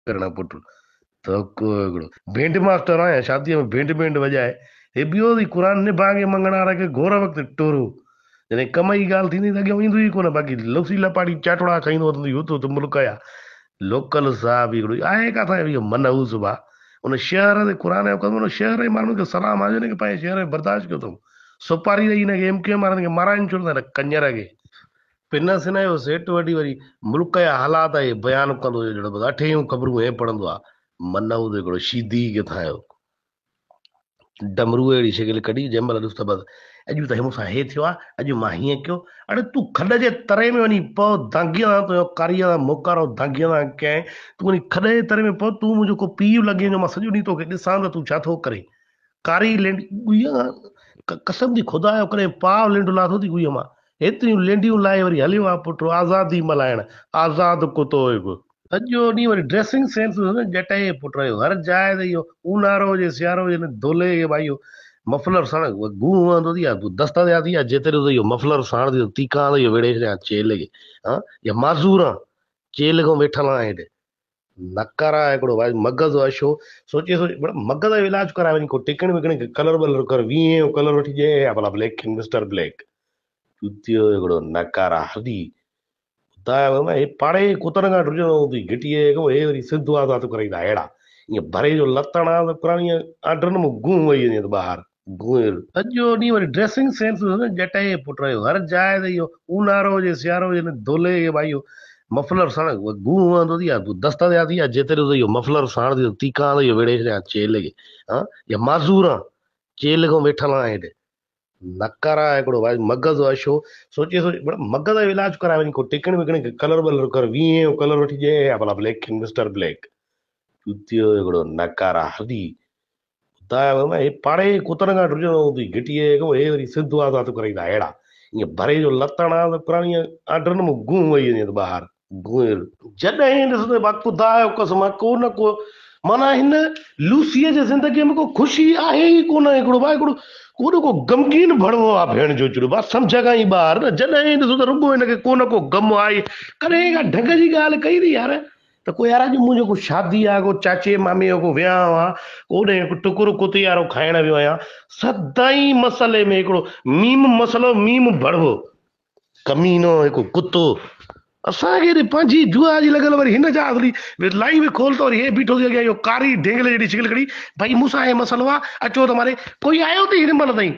करना पुट तो को भेंट मास्टर आया शादी में भेंट भेंट बजाए हे बियो दी कुरान ने भागे मंगना रखे घोर वक्त टोरो जने कमाई गाल थी नहीं लगे इंदु ही कोन बाकी लोसी लपाड़ी चाटड़ा खाइंदो तो यो तो मुल्क या लोकल साहब हिकिड़ो आहे किथां इहो मनहूस बा उन शहर ते क़ुर जो कदम उन शहर जे माण्हुनि खे सलाम आहे न कि पंहिंजे शहर में बर्दाश्त कयो अथऊं सुपारी ॾेई हिनखे MQM वारनि खे माराइनि छो था कंजर खे पिन सिन जो सेठ वठी वरी मुल्क जा हालात आहे बयानु कंदो हुजे ॼणो अठेयूं ख़बरूं हे पढ़ंदो आहे मनहूस हिकिड़ो शीदी किथां जो डमरू अहिड़ी शिकिल कढी जंहिं महिल ॾिस त बसि अॼु त मूंसां हे थियो आहे अॼु मां हीअं कयो अड़े तूं खॾ जे तरे में वञी पओ दांगीअ तुंहिंजो कारीअ सां मोकारो दांगीअ सां कंहिं तूं वञी खॾ जे तरे में पओ तूं मुंहिंजो को पीउ लॻे जो मां सॼो ॾींहुं तोखे ॾिसां त तूं छा थो करे कारी लेंडी गुईअ खां कसम थी ख़ुदा जो करे पाव लेंडू लाथो थी गुईअ मां हेतिरियूं लेंडियूं लाहे वरी हलियो आहे पुट आज़ादी मल्हाइण आज़ाद कुतो हिकु सॼो ॾींहुं वरी ड्रेसिंग सेंस जटे पुट जो हर जाइ ते इहो ऊन्हारो हुजे सियारो हुजे धोले खे भाई इहो मफलर साण गूं वहंदो थी आहे दस्ता थिया थी आहे जेतिरो त इहो मफलर साण थी तीकां त इहो वेड़े छॾियां चेल खे हा या माज़ूर आहे चेल खां वेठल आहे हेॾे नकारा हिकिड़ो भाई मगज़ अशो सोचे सोचे मगज़ जो इलाज कराए वञी को टिकण विकण कलर वलर कर 20 जो कलर वठी ॾे या भला ब्लैक मिस्टर ब्लैक जुतियो हिकिड़ो नकारा हदी हे पाड़े कुतनि खां ॾुजंदो हूंदी घिटीअ हे वरी सिध आज़ाद कराईंदा अहिड़ा ईअं भरे जो लतण आहे त पुराणी आडरनि में गूं वही वञे त ॿाहिरि गूं सॼो ॾींहुं वरी ड्रेसिंग सेंस जटे पुट जो हर जाइ ते इहो ऊन्हारो हुजे सियारो हुजे धोले खे भाई इहो मफलर साण गूं वहंदो थी आहे दस्त थिया थी आहे जेतिरो त इहो मफलर साण थी तीकां त इहो वेड़े छॾियां चेल खे हा या माज़ूर आहे चेल खां वेठल आहे हेॾे नकारा हिकिड़ो भाई मगज़ अशो सोचे सोचे मगज़ जो इलाज कराए वञी को टिकण विकण कलर वलर कर 20 जो कलर वठी ॾे या भला ब्लैक मिस्टर ब्लैक जुतियो हिकिड़ो नकारा हदी हे पाड़े कुतनि खां ॾुजंदो हूंदी घिटीअ हे वरी सिध आज़ाद कराईंदा अहिड़ा ईअं भरे जो लतण आहे त पुराणी आडरनि में गूं वही वञे त ॿाहिरि गूं जॾहिं ॾिसंदे बा ख़ुदा जो कसम आहे को न को माना हिन लूसीअ जे ज़िंदगीअ में को ख़ुशी आहे ई कोन हिकिड़ो भाई हिकिड़ो कोॾो को गमगीन भणियो आहे भेण जो चुड़ो बा सम्झ खां ई ॿार न जॾहिं ॾिसो त रुॻो हिनखे को न को गम आहे कॾहिं का ढंग जी ॻाल्हि कई अथई यार त को यार अॼु मुंहिंजो को शादी आहे को चाचे मामे जो को वियांह आहे ओॾे टुकुर कुती वारो खाइण वियो आहियां सदाई मसले में हिकिड़ो मीम मसलो मीम भड़वो कमीनो हिकु कुतो असांखे हेॾे पंहिंजी जुआ जी लॻल वरी हिन जा वरी लाइव खोल त वरी हे बीठो थी अॻियां इहो कारी ढेंगले जहिड़ी शिकिल खड़ी भाई मूंसां हे मसलो आहे अचो त मारे कोई आयो अथई हिन महिल ताईं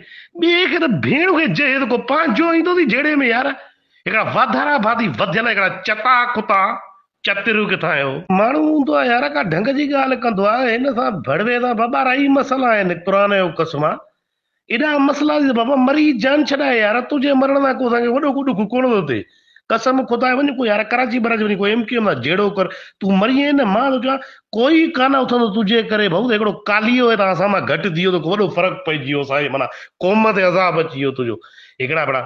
ॿिए खे त भेण खे चए त को पंहिंजो ईंदो अथई जहिड़े में यार हिकिड़ा वाधारा भाती वधियल हिकिड़ा चता कुता चतरू किथां आयो माण्हू हूंदो आहे यार का ढंग जी ॻाल्हि कंदो आहे हिन सां भड़वे सां बाबा रही मसला आहिनि क़ुर जो कसम आहे एॾा मसला बाबा मरी जान छॾाए यार तुंहिंजे मरण सां को असांखे वॾो को ॾुख कोन थो थिए कसम खुदा वञ को यार कराची बराची वञी को MQM आहे जहिड़ो कर तूं मरी वञे न मां थो चवां कोई कान उथंदो तुंहिंजे करे भाऊ हिकिड़ो कालीओ आहे त असां मां घटि थी वियो त वॾो फ़र्क़ु पइजी वियो असांजे माना क़ौम ते अज़ाब अची वियो तुंहिंजो हिकिड़ा बड़ा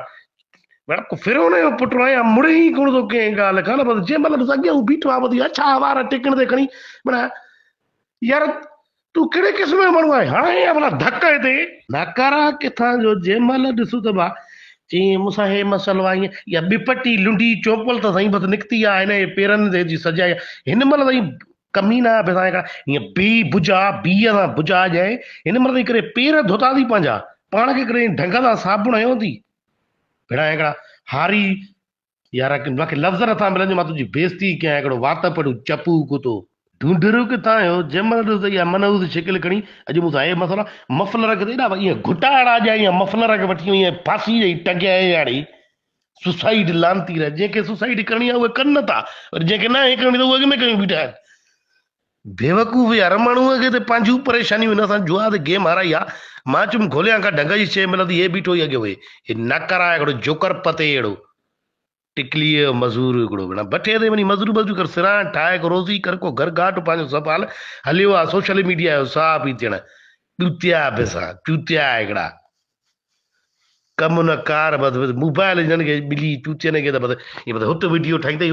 फिरोन जो पुटु आहियां मुड़े ई कोन थो कंहिं ॻाल्हि कान बसि जंहिं महिल बसि अॻियां बीठो आहे ॿुधी अच्छा वार टिकण ते खणी माना यार तूं कहिड़े क़िस्म जो माण्हू आहे हाणे भला धक हिते नकारा किथां जो जंहिं महिल ॾिसूं त भाउ चई मूंसां हे मसलो आहे ईअं या ॿिपटी लुंडी चोपल त साईं बसि निकिती आहे हिन जे पेरनि ते जी सजाए हिन महिल ताईं कमीना पिया हिकिड़ा हीअं बीह सां भुजा ॼाए हिन महिल ताईं करे पेर धोता थी पंहिंजा पाण खे करे ढंग सां साबुण हयो थी भेणा हिकिड़ा हारी यार मूंखे लफ़्ज़ नथा मिलनि मां तुंहिंजी बेइज़ती कयां हिकिड़ो वात पढ़ू चपू कुतो ढूंढरू किथां आयो जंहिं महिल ॾिसो त इहा मनहूस शिकिल खणी अॼु मूंसां हे मसला मफ़लर खे एॾा ईअं घुटाड़ा ॼा ईअं मफ़लर खे वठी ईअं फांसी ॾेई टंगिया याड़ी सुसाइड लानती रहे जंहिंखे सुसाइड करणी आहे उहे कनि नथा वरी जंहिंखे न आहे करणी त उहे अॻ में कयूं बीठा आहिनि बेवकूफ़ यार माण्हूअ खे त पंहिंजूं परेशानियूं हिन सां जुआ ते गेम हाराई आहे मां चयुमि खोलियां का ढंग जी शइ मिलंदी हे बीठो ई अॻे हुए हे नकर आहे हिकिड़ो जोकर पते अहिड़ो टिकलीअ जो मज़ूर हिकिड़ो भेण भठे ते वञी मज़ूर कर सिरां ठाहे को रोज़ी कर को घर घाट पंहिंजो सभु हाल हलियो आहे सोशल मीडिया जो साह पई थियण चूतिया पैसा चूतिया हिकिड़ा कम न कार बसि मोबाइल हिननि खे मिली चूतियनि खे त बसि ईअं हुत वीडियो ठाहींदई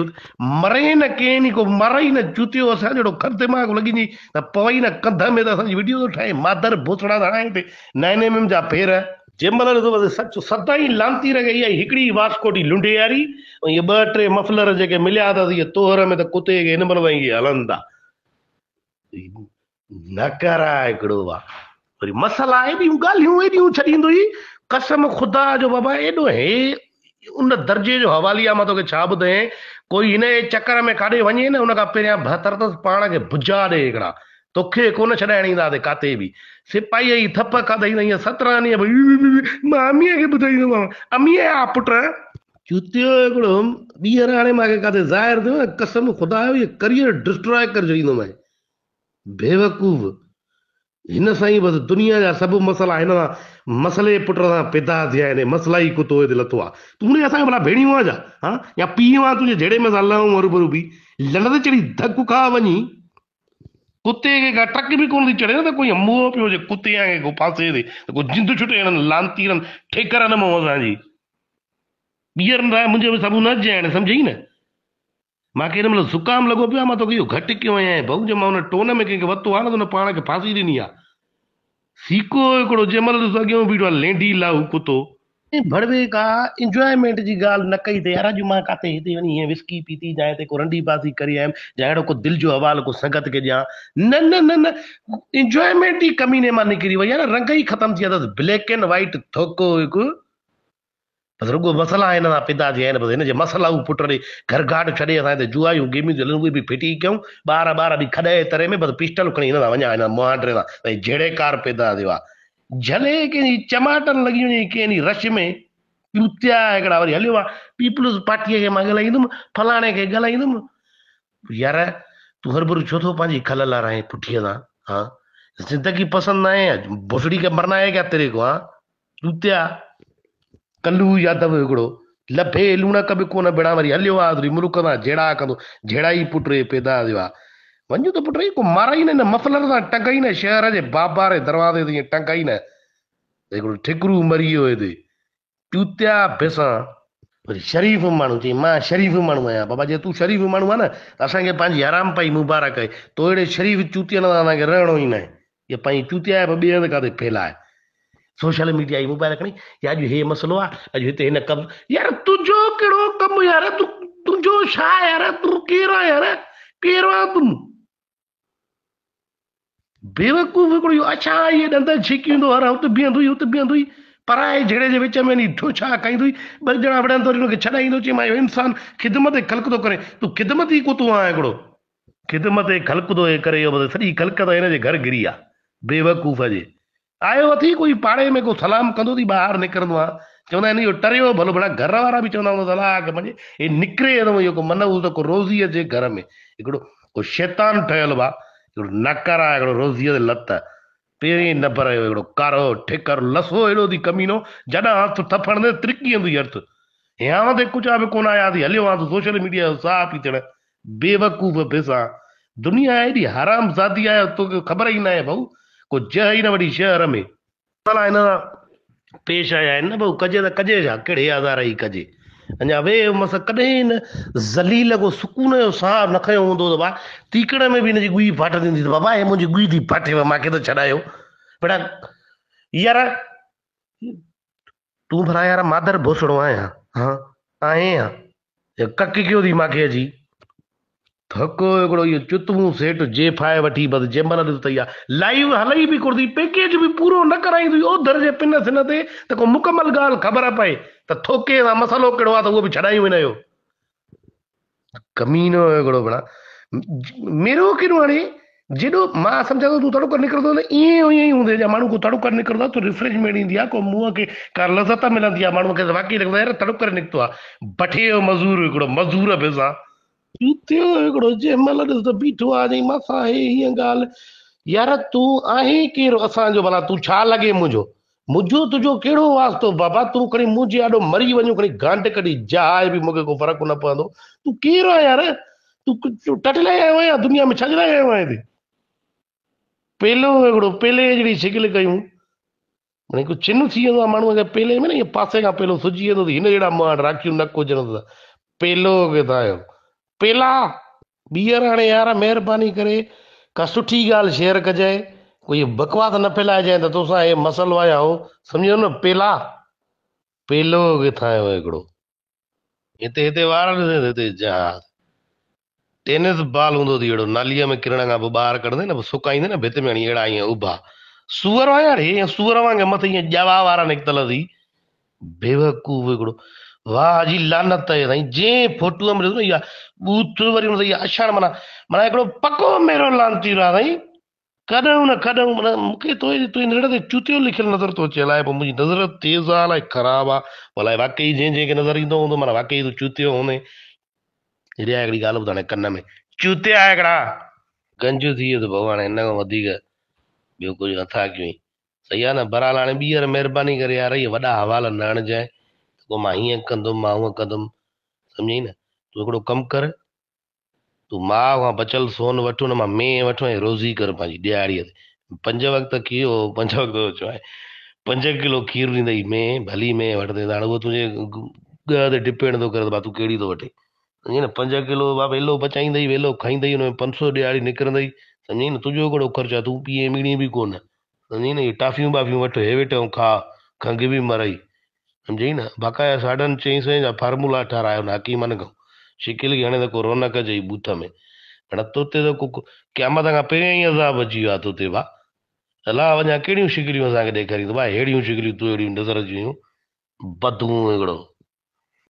मरे न कंहिं नी को मरई न चूतियो असां जहिड़ो खर दिमाग़ लॻी त पवई न कंध में त असांजी वीडियो थो ठाहे मादर भोसड़ा त हणाए हिते 9mm जा फेर जंहिं महिल ॾिसो बसि सच सदाई लांती रहे इहा हिकिड़ी वास्कोटी लुंडे वारी ऐं इहे 2-3 मफ़लर जेके मिलिया अथसि इहे तोहर में त कुते खे हिन महिल इहे हलनि था न कराए हिकिड़ो वरी मसला एॾियूं ॻाल्हियूं एॾियूं छॾींदो ई कसम ख़ुदा जो बाबा एॾो हे उन दर्जे जो हवाली आहे मां तोखे छा ॿुधायां कोई हिन जे चकर में काॾे वञे न उन खां पहिरियां बहतर अथसि पाण खे भुजा ॾे हिकिड़ा तोखे कोन छॾाइण ईंदासीं काथे बि सिपाहीअ जी थप खाधई न हीअं 17 ॾींहं भई मां अमीअ खे ॿुधाईंदोमांव अमीअ जा पुट चुतियो हिकिड़ो ॿीहर हाणे मूंखे काथे ज़ाहिर थियो न कसम ख़ुदा जो इहो करियर डिस्ट्रॉय करे छॾींदोमांइ बेवकूफ़ हिन सां ई बसि दुनिया जा सभु मसला हिन सां मसले पुट सां पैदा थिया आहिनि मसला ई कुतो हिते लथो आहे तूं असांखे भला भेणियूं आहे छा हा या पीउ आहे तुंहिंजे जहिड़े में लहूं हरूभरू बि लड़ ते चढ़ी धक खा वञी कुते खे का टक बि कोन थी चढ़े न त कोई मुंहुं पियो हुजे कुते खे को पासे ते त को जिंद छुटे हिननि लांतीरनि ठेकर न मूं असांजी ॿीहर लाइ मुंहिंजे साम्हूं न अचजाइण सम्झई न मूंखे हिन महिल ज़ुकाम लॻो पियो आहे मां तोखे इहो घटि कयो आहियां भाऊ जो मां हुन टोन में कंहिंखे वरितो आहे न त हुन पाण खे फांसी ॾिनी आहे सीको हिकिड़ो जंहिं महिल ॾिसो अॻियां बीठो आहे लेंडी लाहू कुतो भड़वे का इंजॉयमेंट जी ॻाल्हि न कई ते यार अॼु मां काथे हिते वञी हीअं विस्की पीती जां हिते को रंडी बाज़ी करी आयुमि जां अहिड़ो को दिलि जो हवालो को संगत खे ॾियां न न न न इंजॉयमेंट ई कमीने मां निकिरी वई आहे न रंग ई ख़तमु थी विया अथसि ब्लैक एंड वाइट थोको हिकु बसि रुॻो मसला हिन सां पैदा थिया आहिनि बसि हिनजे मसला पुट ॾे घर घाट छॾे असां हिते जुआयूं गेमियूं हलनि उहे बि फिटी कयूं ॿार बि खॾे तरे में बसि पिस्टल खणी हिन सां वञा हिन मुहांडे सां भई जहिड़े कार पैदा थियो आहे झले कंहिंजी चमाटनि लॻी वञे कंहिं रश में ॾूतिया हिकिड़ा वरी हलियो आहे पीपल्स पार्टीअ खे मां ॻाल्हाईंदुमि फलाणे खे ॻाल्हाईंदुमि यार तूं हरभरू छो थो पंहिंजी खल लाराए पुठीअ सां हा ज़िंदगी पसंदि न आहे भोसड़ी खे मरना है क्या तेरे को हा ॾूतिया कल्लू यादव हिकिड़ो लभे लूणक बि कोन बिना वरी हलियो आहे वरी मुल्क सां जहिड़ा कंदो जहिड़ा ई पुट पैदा थियो आहे वञो त पुट को माराई न मफ़लर सां टंगाई न शहर जे बाबारे दरवाज़े ते ईअं टंगाई न हिकिड़ो ठिकरू मरी वियो हिते चूतिया भिसां वरी शरीफ़ माण्हू चई मां शरीफ़ माण्हू आहियां बाबा जे तूं शरीफ़ माण्हू आहे न त असांखे पंहिंजी हराम पाई मुबारक आहे तो अहिड़े शरीफ़ चूतियनि सां असांखे रहणो ई न आहे इहा पंहिंजी चूतिया ॿिए हंधि काथे फैलाए सोशल मीडिया जी मोबाइल खणी या अॼु हे मसलो आहे अॼु हिते हिन कमु यार तुंहिंजो कहिड़ो कमु यार तुंहिंजो छा यार तूं केरु आहे यार केरु आहे तूं बेवकूफ़ हिकिड़ो अच्छा इहे ॾंद छिकींदो हर हुते बीहंदो हुते बीहंदो पराए जहिड़े जे विच में ठो छा कईंदो ॿ ॼणा विढ़नि थो हुनखे छॾाईंदो चई मां इहो इंसानु ख़िदमत ख़ल्क़ थो करे तूं ख़िदमत ई कुतो आहे हिकिड़ो ख़िदमत ख़ल्क़ थो करे इहो सॼी ख़ल्क़ त हिनजे घर गिरी आहे बेवकूफ़ जे आयो अथई कोई पाड़े में को सलाम कंदो थी ॿाहिरि निकिरंदो आहे चवंदा आहिनि इहो टरियो भलो भला घर वारा बि चवंदा हूंदा अलाह के मञे हे निकिरे इहो को मन हू त को रोज़ी अचे घर में हिकिड़ो को शैतान ठहियलु आहे हिकिड़ो नकर आहे हिकिड़ो रोज़ीअ ते लत पहिरीं नंबर जो हिकिड़ो कारो ठिकर लसो हेॾो थी कमीनो जॾहिं हथु थफणंदे त्रिकी वेंदुई हथु हियां ते कुझु बि कोन आया थी हलियो आहे सोशल मीडिया जो साह पई थियण बेवकूफ़ पैसा दुनिया एॾी हराम ज़ादी आहे तोखे ख़बर ई न आहे भाऊ को जह ई न वॾी शहर में भला हिन सां पेश आया आहिनि न भाऊ कजे त कजे छा कहिड़े आधार ई कजे अञा वे मस कॾहिं न ज़लील को सुकून जो साह न खयो हूंदो त भाउ तीकड़ में बि हिनजी गुई फाटंदी हूंदी त बाबा हे मुंहिंजी गुई थी फाटेव मूंखे त छॾायो बेटा यार तूं भला यार मादर भोसड़ो आहियां हा आहे या कक कयो थी मूंखे अची थको हिकिड़ो इहो चुतमू सेठ जेफाए वठी बसि जंहिं महिल ॾिस तई आहे लाइव हलई बि कोन थी पैकेज बि पूरो न कराईंदी ओधर जे पिन सिन ते त को मुकमल ॻाल्हि ख़बर पए त थोके सां मसालो कहिड़ो आहे त उहो बि छॾायूं हिन जो कमीनो हिकिड़ो भला मेरो कहिड़ो हाणे जेॾो मां सम्झां थो तूं तड़ुक निकिरंदो न ईअं ईअं ई हूंदे जा माण्हू को तड़ुक निकिरंदो आहे त रिफ्रेशमेंट ईंदी आहे को मुंहं खे का लज़त मिलंदी आहे माण्हूअ खे वाक़ई लॻंदो आहे यार तड़ुक निकितो आहे भठे जो मज़ूर हिकिड़ो मज़ूर पैसा थियो हिकिड़ो जंहिं महिल ॾिस त बीठो आहे मथां हे हीअं ॻाल्हि यार तूं आहीं केरु असांजो भला तूं छा लॻे मुंहिंजो मुंहिंजो तुंहिंजो कहिड़ो वास्तो बाबा तूं खणी मुंहिंजे ॾाढो मरी वञूं खणी गांड कढी जाइ बि मूंखे को फ़र्क़ु न पवंदो तूं केरु आहे यार तूं टटलाए आयो आहियां दुनिया में छा जे लाइ आयो आहीं हिते पेलो हिकिड़ो पेले जहिड़ी शिकिल कयूं हाणे को चिन थी वेंदो आहे माण्हूअ खे पेले में न इअं पासे खां पेलो सुजी वेंदो हिन जहिड़ा मां राखियूं न कोजनि पेलो किथां आयो पेला ॿीहर हाणे यार महिरबानी करे का सुठी ॻाल्हि शेयर कजांइ कोई बकवास न फैलाइजांइ त तोसां हे मसलो आया हो सम्झो न पेला पेलो किथां आयो हिकिड़ो हिते हिते वार हिते जा टेनिस बॉल हूंदो थी अहिड़ो नालीअ में किरण खां पोइ ॿाहिरि कढंदे न पोइ सुकाईंदे न भित में हणी अहिड़ा ईअं उभा सूअर हुआ यार हीअं सूअर वांगुरु मथे ईअं ॼवा वारा निकितल थी बेवकूफ़ हिकिड़ो वाह जी लानत आहे साईं जंहिं फोटूअ में ॾिसो न इहा बूथ वरी हुन इहा अछाड़ माना माना हिकिड़ो पको मेरो लानती रहा साईं कॾहिं न कॾहिं माना मूंखे तुंहिंजी नज़र ते चूतियो लिखियलु नज़र थो अचे अलाए पोइ मुंहिंजी नज़र तेज़ आहे अलाए ख़राबु आहे अलाए वाकई जंहिंखे नज़र ईंदो हूंदो माना वाकई तूं चूतियो हूंदे हेॾे हिकिड़ी ॻाल्हि ॿुधाए कन में चूतिया हिकिड़ा गंज थी वियो त भॻवान हिन खां वधीक ॿियो कुझु नथा कयूं सही आहे न बरहाल हाणे ॿीहर महिरबानी करे यार इहे वॾा हवाला न आणजांइ पोइ मां हीअं कंदुमि मां हूअं कंदुमि सम्झी न तूं हिकिड़ो कमु कर तूं माउ खां बचियल सोन वठो न मां में वठो ऐं रोज़ी कर पंहिंजी ॾियारीअ ते 5 वक़्त खीर 5 वक़्त चयो आहे 5 किलो खीर ॾींदई में भली में वठंदे हाणे उहो तुंहिंजे ॻह ते डिपेंड थो करे त भाउ तूं कहिड़ी थो वठे सम्झी न 5 किलो बाबा वेलो बचाईंदई वेलो खाईंदई हुन में 500 ॾियारी निकिरंदई सम्झी न तुंहिंजो कहिड़ो ख़र्चु आहे तूं पीए मीणी बि कोन सम्झी न इहे टाफियूं वाफियूं वठि हे वेठ ऐं खा खंघि बि मरई सम्झी न बाक़ाया 4.5 जा फार्मूला ठारायो न हकीमनि खां शिकिल हाणे त को रौनक चई बूथ में हाणे तोते त को क़यामत खां पहिरियों ई अज़ाब अची वियो आहे तोते भाउ अलाह वञा कहिड़ियूं शिकिलियूं असांखे ॾेखारींदो भाउ अहिड़ियूं शिकिलियूं तूं अहिड़ियूं नज़र अची वियूं बदबू हिकिड़ो